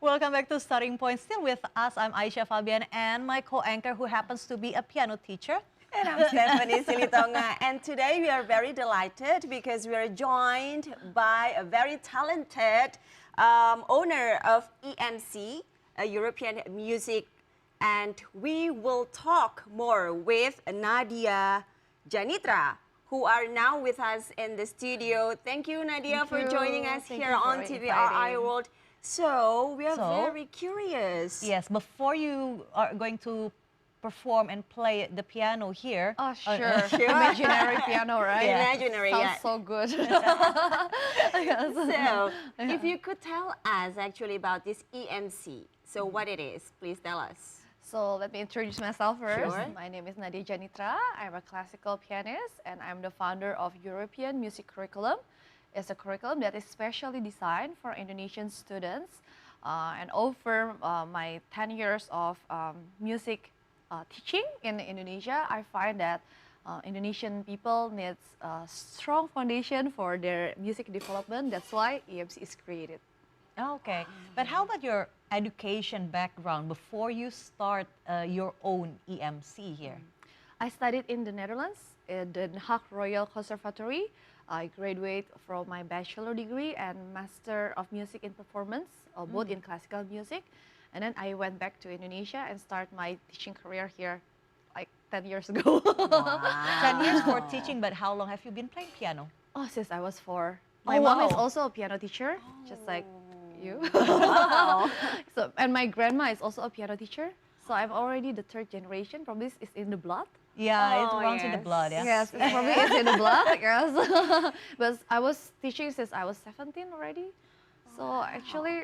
Welcome back to Starting Point. Still with us, I'm Aisyah Fabian and my co-anchor who happens to be a piano teacher. And I'm Stephanie Silitonga, and today we are very delighted because we are joined by a very talented owner of EMC, a European music, and we will talk more with Nadia Janitra, who are now with us in the studio. Thank you, Nadia, for joining us here on TVRI World. So we are very curious. Yes, before you are going to perform and play the piano here. Oh, sure. Imaginary piano, right? Yeah. Imaginary, Sounds so good. So, if you could tell us actually about this EMC, so what it is, please tell us. So let me introduce myself first. Sure. My name is Nadia Janitra. I'm a classical pianist and I'm the founder of European Music Curriculum. It's a curriculum that is specially designed for Indonesian students. And over my 10 years of music teaching in Indonesia, I find that Indonesian people need a strong foundation for their music development. That's why EMC is created. Okay, but how about your education background before you start your own EMC here? I studied in the Netherlands at the Den Haag Royal Conservatory. I graduated from my bachelor degree and Master of Music in Performance, both in classical music. And then I went back to Indonesia and started my teaching career here like 10 years ago. Wow. 10 years for teaching, but how long have you been playing piano? Oh, since I was 4. My mom is also a piano teacher, just like you. Wow. And my grandma is also a piano teacher. So I'm already the 3rd generation. Probably is in the blood. Yeah, it runs in the blood, yeah? Yes, it probably is in the blood, yes. But I was teaching since I was 17 already. So actually,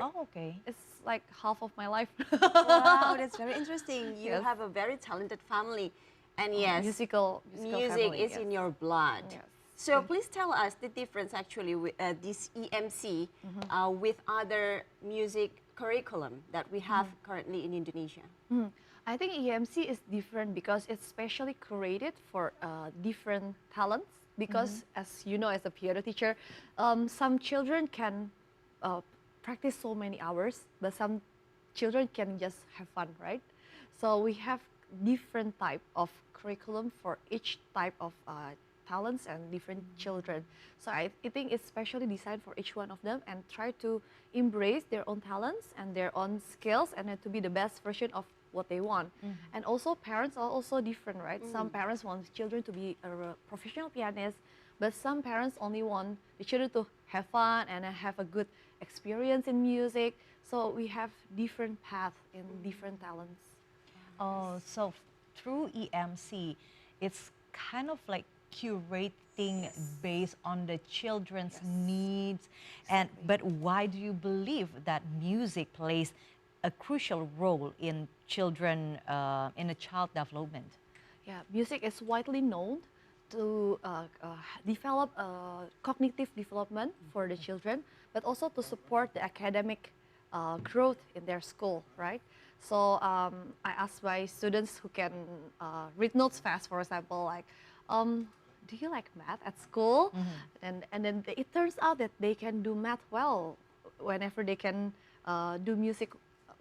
it's like half of my life. Wow, that's very interesting. You Yes. have a very talented family. And yes, music family, is in your blood. Yes. So please tell us the difference actually with this EMC with other music curriculum that we have currently in Indonesia. I think EMC is different because it's specially curated for different talents. Because as you know, as a piano teacher, some children can practice so many hours, but some children can just have fun, right? So we have different type of curriculum for each type of talents and different children. So I think it's specially designed for each one of them and try to embrace their own talents and their own skills and to be the best version of what they want. And also parents are also different, right? Some parents want children to be a professional pianist, but some parents only want the children to have fun and have a good experience in music. So we have different paths in different talents. Oh, so through EMC, it's kind of like curating based on the children's needs. And but why do you believe that music plays a crucial role in children, in a child development? Yeah, music is widely known to develop cognitive development for the children, but also to support the academic growth in their school, right? So I asked my students who can read notes fast, for example, like, do you like math at school? And then it turns out that they can do math well whenever they can do music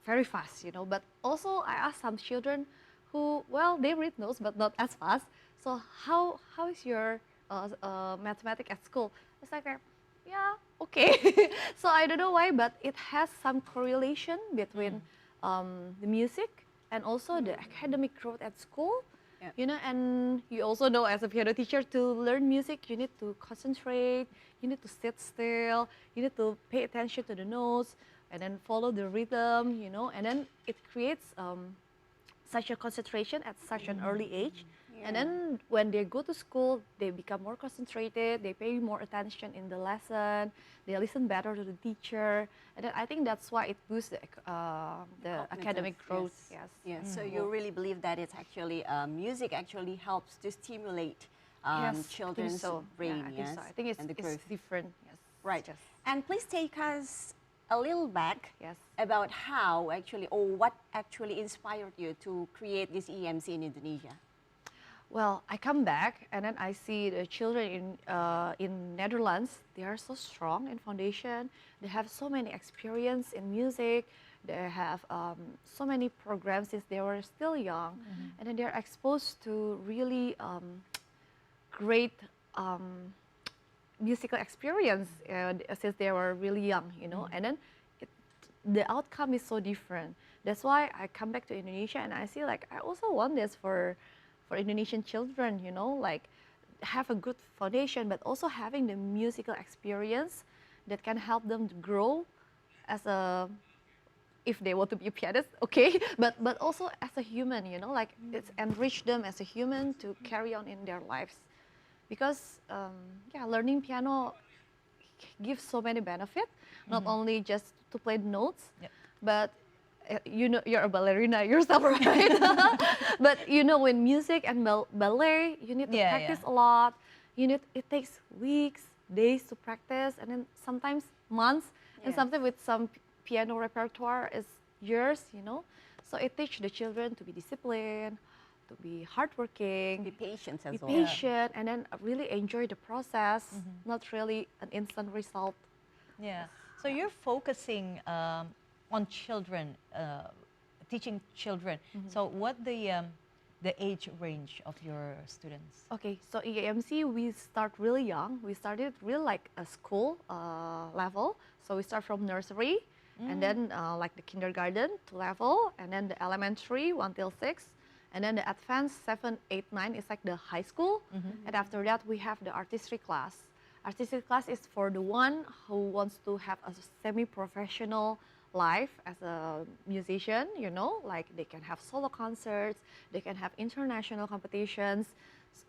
very fast, you know. But also I asked some children who, well, they read notes but not as fast. So how is your mathematics at school? It's like, yeah, okay. So I don't know why, but it has some correlation between the music and also the academic growth at school. Yeah. You know, and you also know as a piano teacher, to learn music, you need to concentrate, you need to sit still, you need to pay attention to the notes, and then follow the rhythm, you know, and then it creates such a concentration at such an early age. And then when they go to school, they become more concentrated, they pay more attention in the lesson, they listen better to the teacher. And then I think that's why it boosts the academic growth. Yes. So you really believe that it's actually, music actually helps to stimulate children's brain, I think it's different, yes. Right. Yes. And please take us a little back Yes. about how actually, or what actually inspired you to create this EMC in Indonesia. Well, I come back and then I see the children in Netherlands. They are so strong in foundation. They have so many experience in music. They have so many programs since they were still young, and then they're exposed to really great musical experience since they were really young, you know. And then the outcome is so different. That's why I come back to Indonesia and I see like I also want this for Indonesian children, you know, like have a good foundation, but also having the musical experience that can help them to grow as a, if they want to be a pianist, okay, but also as a human, you know, like it's enrich them as a human to carry on in their lives. Because yeah, learning piano gives so many benefits, not only just to play the notes, but you know, you're a ballerina yourself, right? But you know, in music and ballet, you need to practice a lot. It takes weeks, days to practice, and then sometimes months, and sometimes with some piano repertoire is years, you know. So it teaches the children to be disciplined, to be hardworking, Be patient as be well. patient, and then really enjoy the process, not really an instant result. Yeah. So you're focusing on children, teaching children. So what the age range of your students? Okay, so in EMC we start really young. We started really like a school level. So we start from nursery, and then like the kindergarten to level, and then the elementary 1 till 6, and then the advanced 7, 8, 9 is like the high school, and after that we have the artistry class. Artistry class is for the one who wants to have a semi-professional life as a musician, you know, like they can have solo concerts, they can have international competitions,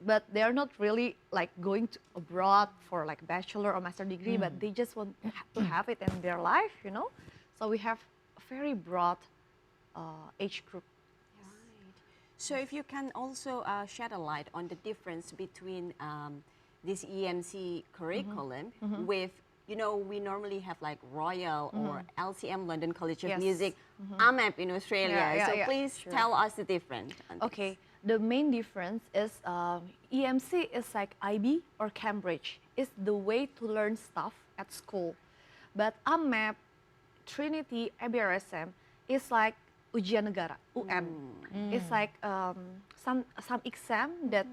but they're not really like going to abroad for like bachelor or master degree, but they just want to have it in their life, you know. So we have a very broad age group. So if you can also shed a light on the difference between this EMC curriculum with, you know, we normally have like Royal or LCM, London College of Music, AMAP in Australia. So please tell us the difference. Okay, the main difference is EMC is like IB or Cambridge. It's the way to learn stuff at school. But AMAP, Trinity, ABRSM is like Ujian Negara, UN. It's like some exam that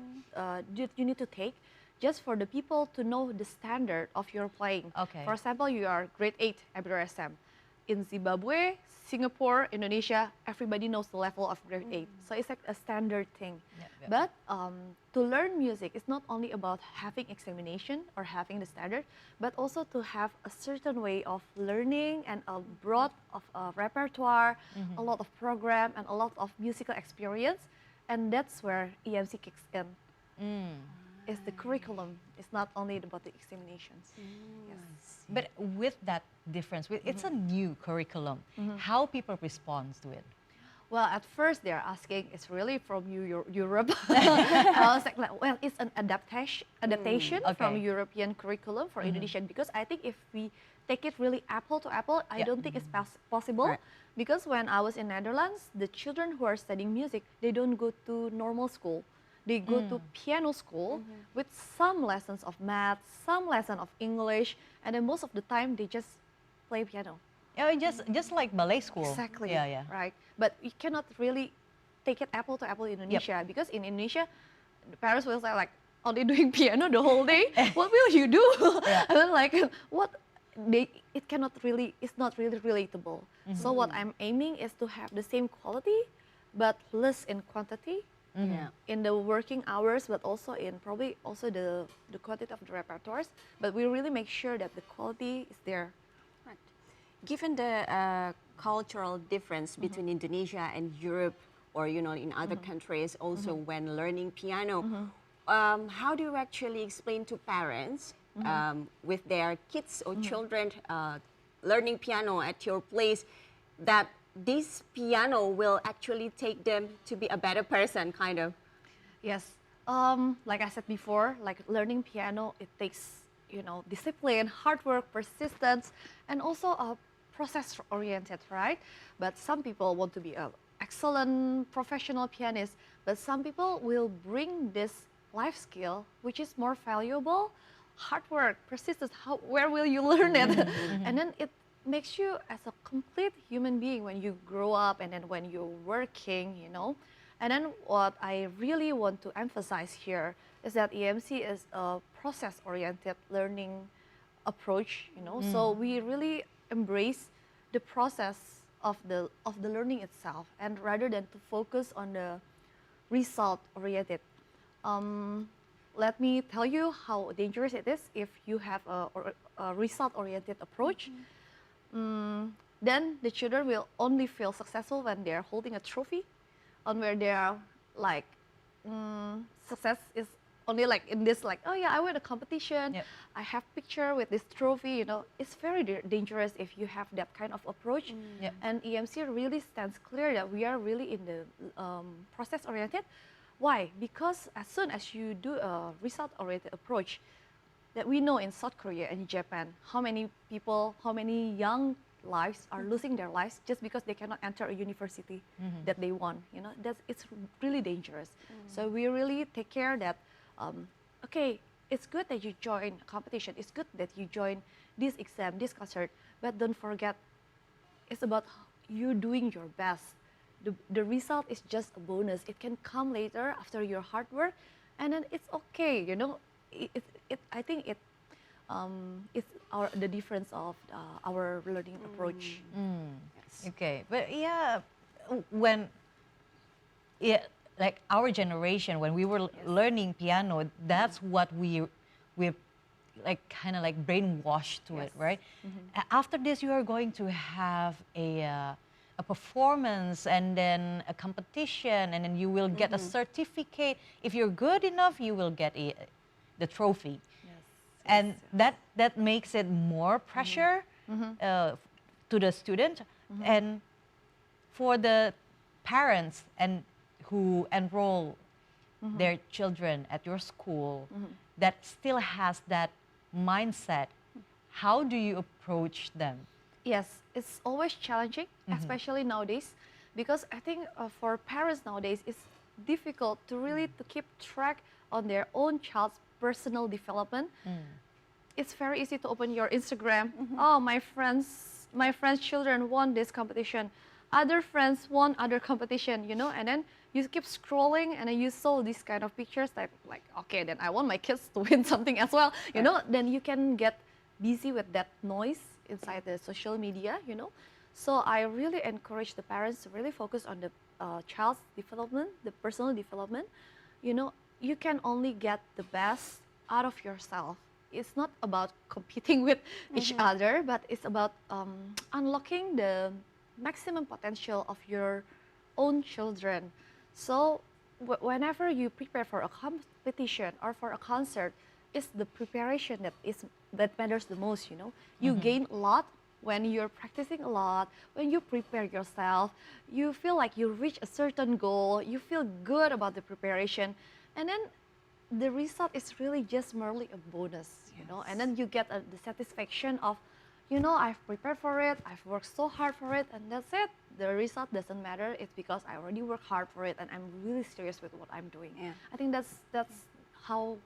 you need to take just for the people to know the standard of your playing. Okay. For example, you are grade 8 ABRSM. In Zimbabwe, Singapore, Indonesia, everybody knows the level of grade 8. So it's like a standard thing. But to learn music, it's not only about having examination or having the standard, but also to have a certain way of learning and a broad of repertoire, a lot of program and a lot of musical experience. And that's where EMC kicks in. It's the curriculum. It's not only about the examinations. Yes. But with that difference, it's a new curriculum. How people respond to it? Well, at first they're asking, it's really from Europe. I was like, well, it's an adaptation from European curriculum for Indonesian, because I think if we take it really apple to apple, I don't think it's possible. Right. Because when I was in Netherlands, the children who are studying music, they don't go to normal school. They go to piano school with some lessons of math, some lesson of English, and then most of the time they just play piano. Yeah, just like ballet school. Exactly. Yeah. Right. But you cannot really take it apple to apple in Indonesia, because in Indonesia, the parents will say like, only doing piano the whole day. What will you do? And then like, it's not really relatable. So what I'm aiming is to have the same quality, but less in quantity. In the working hours, but also in probably also the quantity of the repertoires. But we really make sure that the quality is there. Right. Given the cultural difference between Indonesia and Europe, or you know, in other countries, also when learning piano, how do you actually explain to parents with their kids or children learning piano at your place that this piano will actually take them to be a better person, kind of? Yes, like I said before, like learning piano, it takes, you know, discipline, hard work, persistence, and also process-oriented, right? But some people want to be an excellent professional pianist, but some people will bring this life skill, which is more valuable, hard work, persistence. Where will you learn it? And then makes you as a complete human being when you grow up and then when you're working, you know. And then what I really want to emphasize here is that EMC is a process-oriented learning approach, you know. So we really embrace the process of the learning itself, and rather than to focus on the result-oriented. Let me tell you how dangerous it is if you have a result-oriented approach. Then the children will only feel successful when they're holding a trophy, and where they are like, success is only like in this, like, oh yeah, I win a competition, Yep. I have picture with this trophy, you know. It's very dangerous if you have that kind of approach. Yep. And EMC really stands clear that we are really in the process-oriented. Why? Because as soon as you do a result-oriented approach, that we know in South Korea and Japan, how many people, how many young lives are losing their lives just because they cannot enter a university that they want. You know, it's really dangerous. So we really take care that, okay, it's good that you join a competition. It's good that you join this exam, this concert, but don't forget, it's about you doing your best. The result is just a bonus. It can come later after your hard work, and then it's okay. You know, I think it's the difference of our learning approach. Okay, but yeah, when like our generation, when we were learning piano, that's what we like kind of like brainwashed to it, right? After this, you are going to have a performance and then a competition, and then you will get a certificate. If you're good enough, you will get the trophy. And that makes it more pressure to the student, and for the parents and who enroll their children at your school that still has that mindset. How do you approach them? Yes, it's always challenging, especially nowadays, because I think for parents nowadays, it's difficult to really to keep track on their own child's personal development. It's very easy to open your Instagram. Oh, my friends' children won this competition. Other friends won other competition, you know, and then you keep scrolling and then you saw these kind of pictures that like, okay, then I want my kids to win something as well, you know. Then you can get busy with that noise inside the social media, you know. So I really encourage the parents to really focus on the child's development, the personal development. You know, you can only get the best out of yourself. It's not about competing with each other, but it's about unlocking the maximum potential of your own children. So whenever you prepare for a competition or for a concert, it's the preparation that matters the most, you know. You gain a lot when you're practicing a lot, when you prepare yourself, you feel like you reach a certain goal, you feel good about the preparation, and then the result is really just merely a bonus, you know, and then you get the satisfaction of, you know, I've prepared for it, I've worked so hard for it, and that's it. The result doesn't matter. It's because I already worked hard for it, and I'm really serious with what I'm doing. Yeah. I think that's how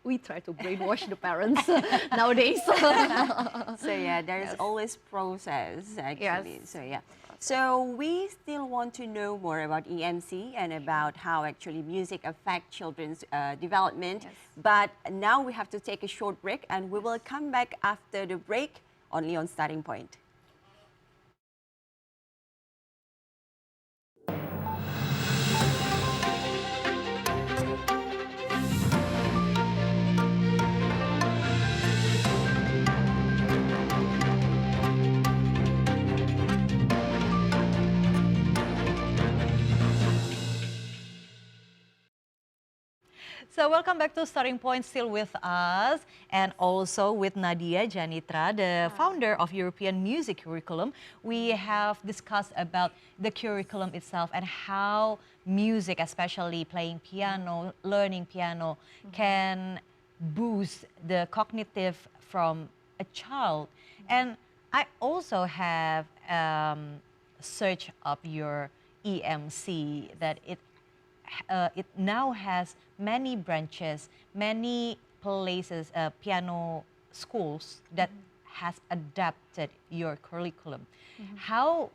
we try to brainwash the parents nowadays. So yeah, there is always process actually. Yes. So yeah. So we still want to know more about EMC and about how actually music affects children's development. Yes. But now we have to take a short break, and we will come back after the break only on Starting Point. So welcome back to Starting Point, still with us, and also with Nadia Janitra, the founder of European Music Curriculum. We have discussed about the curriculum itself and how music, especially playing piano, learning piano, can boost the cognitive from a child. And I also have searched up your EMC that it now has many branches, many places, piano schools that has adapted your curriculum. How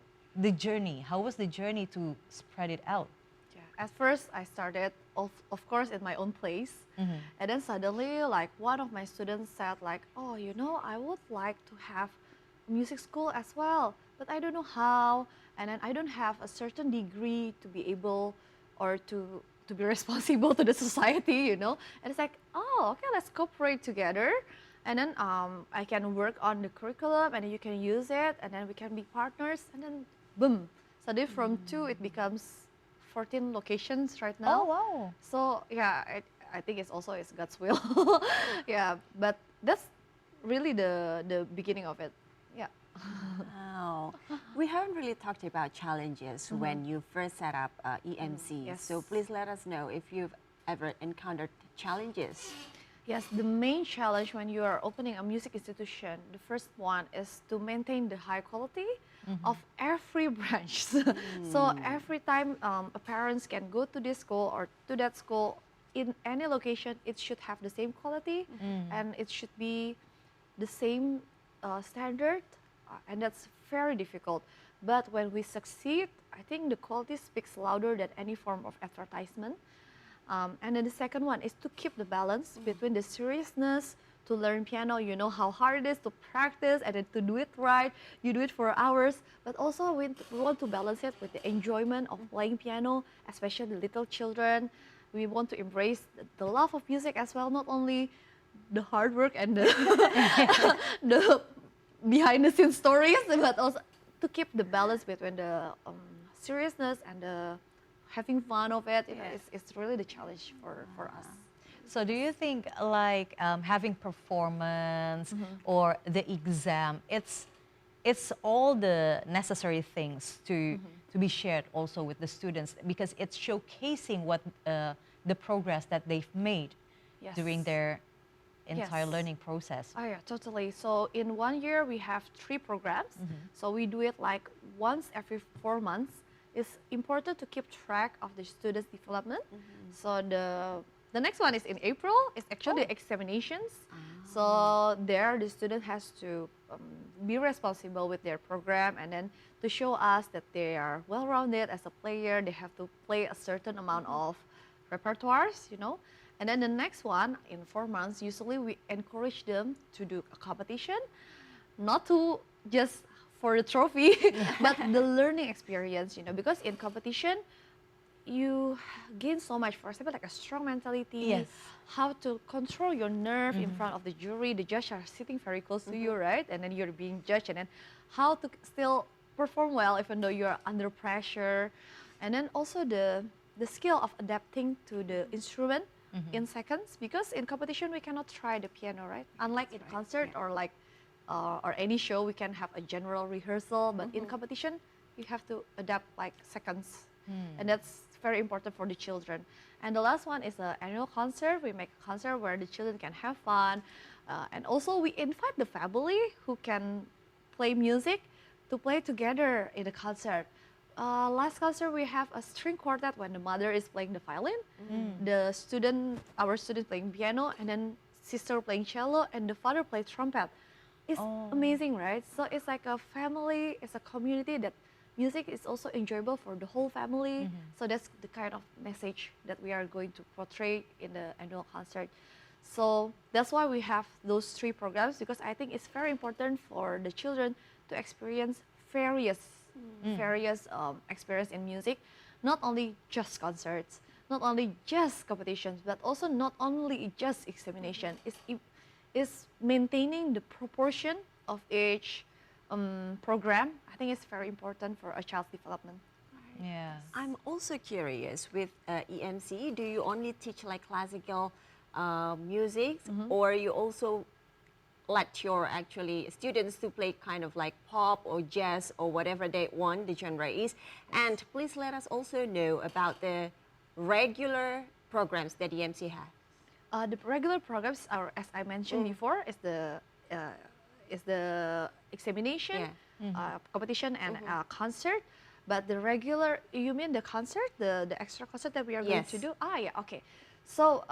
was the journey to spread it out? Yeah. At first, I started, of course, in my own place. And then suddenly, like, one of my students said, like, oh, you know, I would like to have a music school as well, but I don't know how. And then I don't have a certain degree to be able or to be responsible to the society, you know. And it's like, oh, okay, let's cooperate together. And then I can work on the curriculum and then you can use it and then we can be partners and then boom. So from 2, it becomes 14 locations right now. Oh, wow. So yeah, I think it's God's will. Yeah, but that's really the beginning of it. Yeah. Wow. We haven't really talked about challenges when you first set up EMC. Yes. So please let us know if you've ever encountered challenges. Yes, the main challenge when you are opening a music institution, the first one is to maintain the high quality of every branch. So every time a parents can go to this school or to that school, in any location, it should have the same quality and it should be the same standard, and that's very difficult. But when we succeed, I think the quality speaks louder than any form of advertisement. And then the second one is to keep the balance between the seriousness to learn piano. You know how hard it is to practice and then to do it right. You do it for hours, but also we want to balance it with the enjoyment of playing piano, especially the little children. We want to embrace the love of music as well, not only the hard work and the behind the scenes stories, but also to keep the balance between the seriousness and the having fun of it. You know, it's really the challenge for us. So do you think like having performance or the exam, it's all the necessary things to be shared also with the students, because it's showcasing what the progress that they've made during their entire learning process. Oh yeah, totally. So in 1 year we have 3 programs. So we do it like once every 4 months. It's important to keep track of the students' development. So the next one is in April. It's actually the examinations. So there the student has to be responsible with their program and then to show us that they are well-rounded as a player. They have to play a certain amount of repertoires, you know. And then the next one, in 4 months, usually we encourage them to do a competition, not to just for the trophy, but the learning experience, you know, because in competition, you gain so much. For example, like a strong mentality, how to control your nerve in front of the jury. The judges are sitting very close to you, right? And then you're being judged, and then how to still perform well even though you're under pressure. And then also the skill of adapting to the instrument in seconds, because in competition we cannot try the piano, right? Unlike in concert or like or any show, we can have a general rehearsal, but in competition you have to adapt like seconds, and that's very important for the children. And the last one is an annual concert. We make a concert where the children can have fun, and also we invite the family who can play music to play together in the concert. Last concert we have a string quartet when the mother is playing the violin, our student playing piano, and then sister playing cello, and the father plays trumpet. It's amazing, right? So it's like a family, it's a community that music is also enjoyable for the whole family. So that's the kind of message that we are going to portray in the annual concert. So that's why we have those 3 programs, because I think it's very important for the children to experience various experience in music, not only just concerts, not only just competitions, but also not only just examination. It's maintaining the proportion of each program. I think it's very important for a child's development. Yeah. I'm also curious with EMC, do you only teach like classical music, or you also let your actually students to play kind of like pop or jazz or whatever they want the genre is? And please let us also know about the regular programs that EMC has. The regular programs are, as I mentioned before, is the examination, competition, and concert. But the regular, you mean the concert, the extra concert that we are going to do? Ah, yeah, okay. So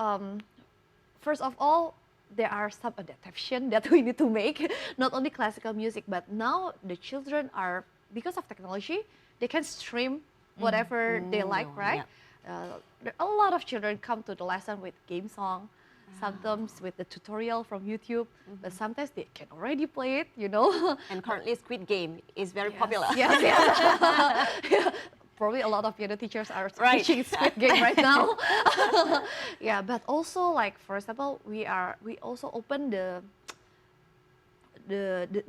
first of all, there are some adaptation that we need to make, not only classical music, but now the children are, because of technology, they can stream whatever they like, right? A lot of children come to the lesson with game song, sometimes with the tutorial from YouTube, but sometimes they can already play it, you know. And currently Squid Game is very popular. Yes, yes. Yeah, probably a lot of piano teachers are teaching Squid Game right now. Yeah, but also like, for example, we also open the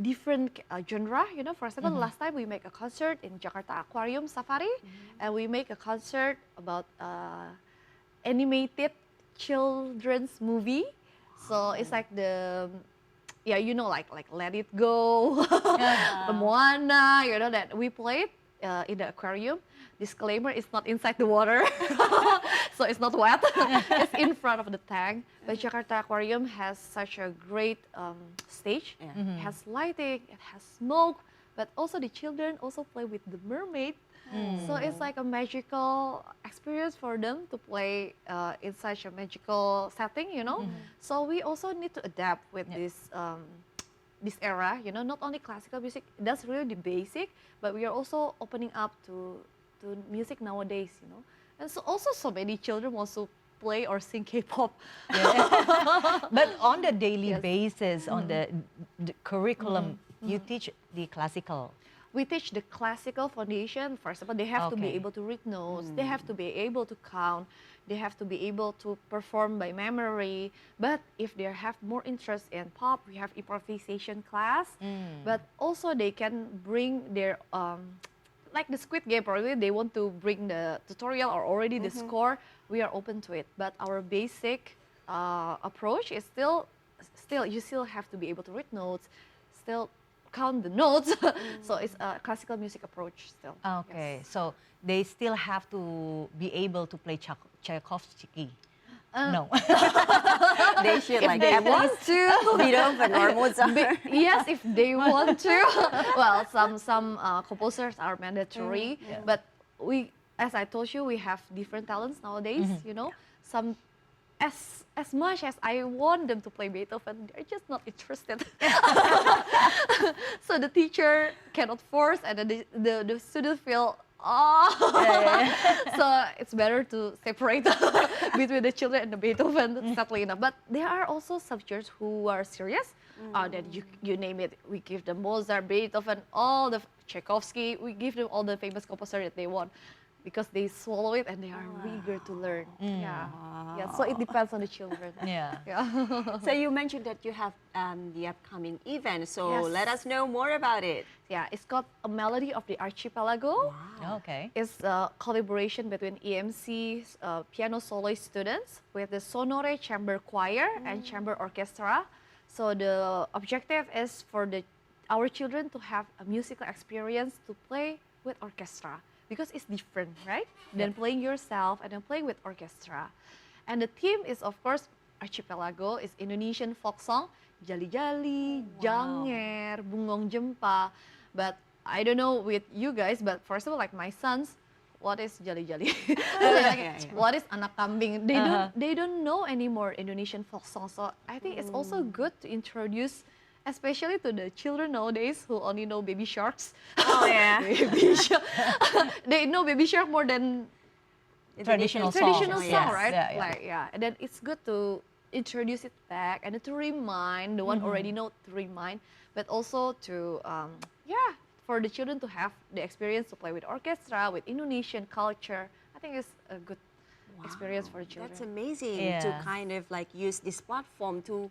different genre, you know. For example, last time we make a concert in Jakarta Aquarium Safari, and we make a concert about animated children's movie. So it's like yeah, you know, like Let It Go, the Moana, you know, that we played in the aquarium. Disclaimer, it's not inside the water, so it's not wet. It's in front of the tank. But Jakarta Aquarium has such a great stage. It has lighting, it has smoke, but also the children also play with the mermaid. So it's like a magical experience for them to play in such a magical setting, you know. So we also need to adapt with this era, you know, not only classical music, that's really the basic, but we are also opening up to music nowadays, you know. And so also so many children want to play or sing K-pop. But on the daily basis, on the curriculum, you teach the classical. We teach the classical foundation. For example, they have to be able to read notes, they have to be able to count, they have to be able to perform by memory. But if they have more interest in pop, we have improvisation class. But also they can bring their, like the Squid Game, probably they want to bring the tutorial or already the score, we are open to it. But our basic approach is still you still have to be able to read notes, still count the notes. So it's a classical music approach still. Okay, so they still have to be able to play Tchaikovsky. No. They should, If like, they at want least to. Beethoven or Mozart. Yes, if they want to. Well, some composers are mandatory, but we, as I told you, we have different talents nowadays. You know, some as much as I want them to play Beethoven, they're just not interested. So the teacher cannot force, and then the students feel, so it's better to separate between the children and the Beethoven, sadly enough. But there are also subjects who are serious. That you name it, we give them Mozart, Beethoven, all the Tchaikovsky, we give them all the famous composers that they want, because they swallow it and they are eager to learn. Yeah, so it depends on the children. Yeah. So you mentioned that you have the upcoming event, so Yes. let us know more about it. Yeah, it's called A Melody of the Archipelago. Okay. It's a collaboration between EMC's piano soloist students with the Sonore Chamber Choir and Chamber Orchestra. So the objective is for our children to have a musical experience to play with orchestra, because it's different, right? Than playing yourself and then playing with orchestra. And the theme is, of course, Archipelago is Indonesian folk song, Jali Jali, Janger, Bungong Jempa. But I don't know with you guys, but first of all, like my sons, what is Jali Jali? What is Anak Kambing? They don't know anymore Indonesian folk song. So I think it's also good to introduce, especially to the children nowadays who only know Baby Sharks. Oh yeah. Baby Shark. They know Baby Shark more than Traditional traditional songs. song, Yes. right? Yeah. Like and then it's good to introduce it back and to remind the one already know, to remind, but also to for the children to have the experience to play with orchestra, with Indonesian culture. I think it's a good experience for the children. That's amazing to Yeah. kind of like use this platform to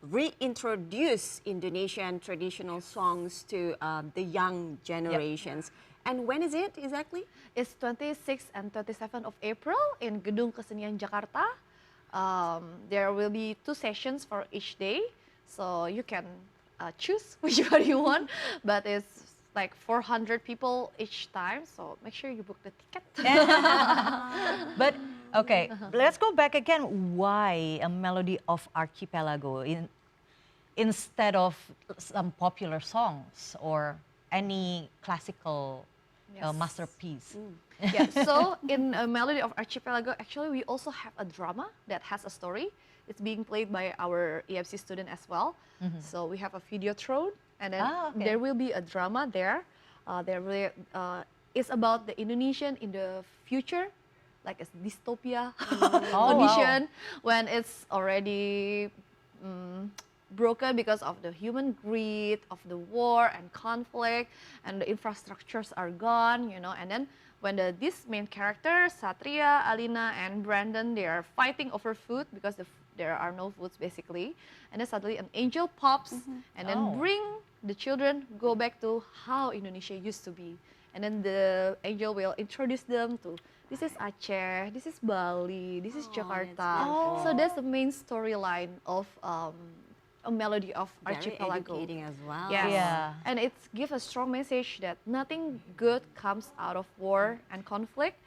reintroduce Indonesian traditional songs to the young generations. And when is it exactly? It's 26th and 27th of April in Gedung Kesenian Jakarta. There will be 2 sessions for each day, so you can choose which one you want. But it's like 400 people each time, so make sure you book the ticket. But okay, let's go back again. Why A Melody of Archipelago instead of some popular songs or any classical masterpiece? Yeah, so in A Melody of Archipelago, actually we also have a drama that has a story. it's being played by our EMC student as well. So we have a videothon, and then Okay. there will be a drama there. It's about the Indonesian in the future, like a dystopia Oh, condition when it's already broken because of the human greed, of the war and conflict, and the infrastructures are gone, you know. And then when this main character, Satria, Alina, and Brandon, they are fighting over food because there are no foods basically. And then suddenly an angel pops and then Oh. bring the children go back to how Indonesia used to be. And then the angel will introduce them to, this is Aceh, this is Bali, this is Oh, that's Jakarta. beautiful. So that's the main storyline of a melody of Very Archipelago. educating as well. Yes. Yeah. And it gives a strong message that nothing good comes out of war and conflict.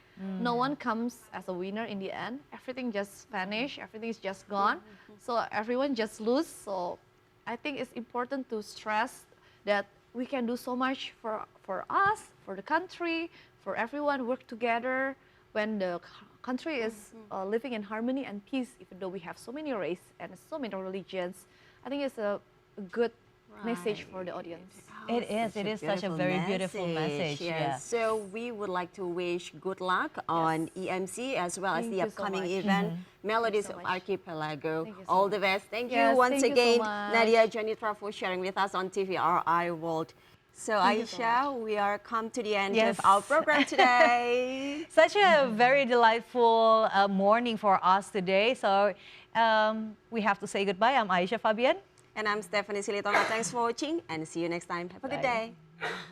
No one comes as a winner in the end. Everything just vanish, everything is just gone. So everyone just lose. So I think it's important to stress that we can do so much for us, for the country, for everyone, work together when the country is living in harmony and peace, even though we have so many race and so many religions. I think it's a good message for the audience. It is such a very beautiful message. Yes. Yeah. So we would like to wish good luck on EMC as well as Thank the you so upcoming much. event, Melodies so of much. Archipelago. Thank you so All the much. best. Thank you Yes, once thank you so again, much. Nadia Janitra, for sharing with us on TVRI World. So Thank you so Aisha, we are come to the end Yes. of our program today. Such a very delightful morning for us today. So we have to say goodbye. I'm Aisha Fabian. And I'm Stephanie Silitonga. Thanks for watching and see you next time. Have a good Bye. day.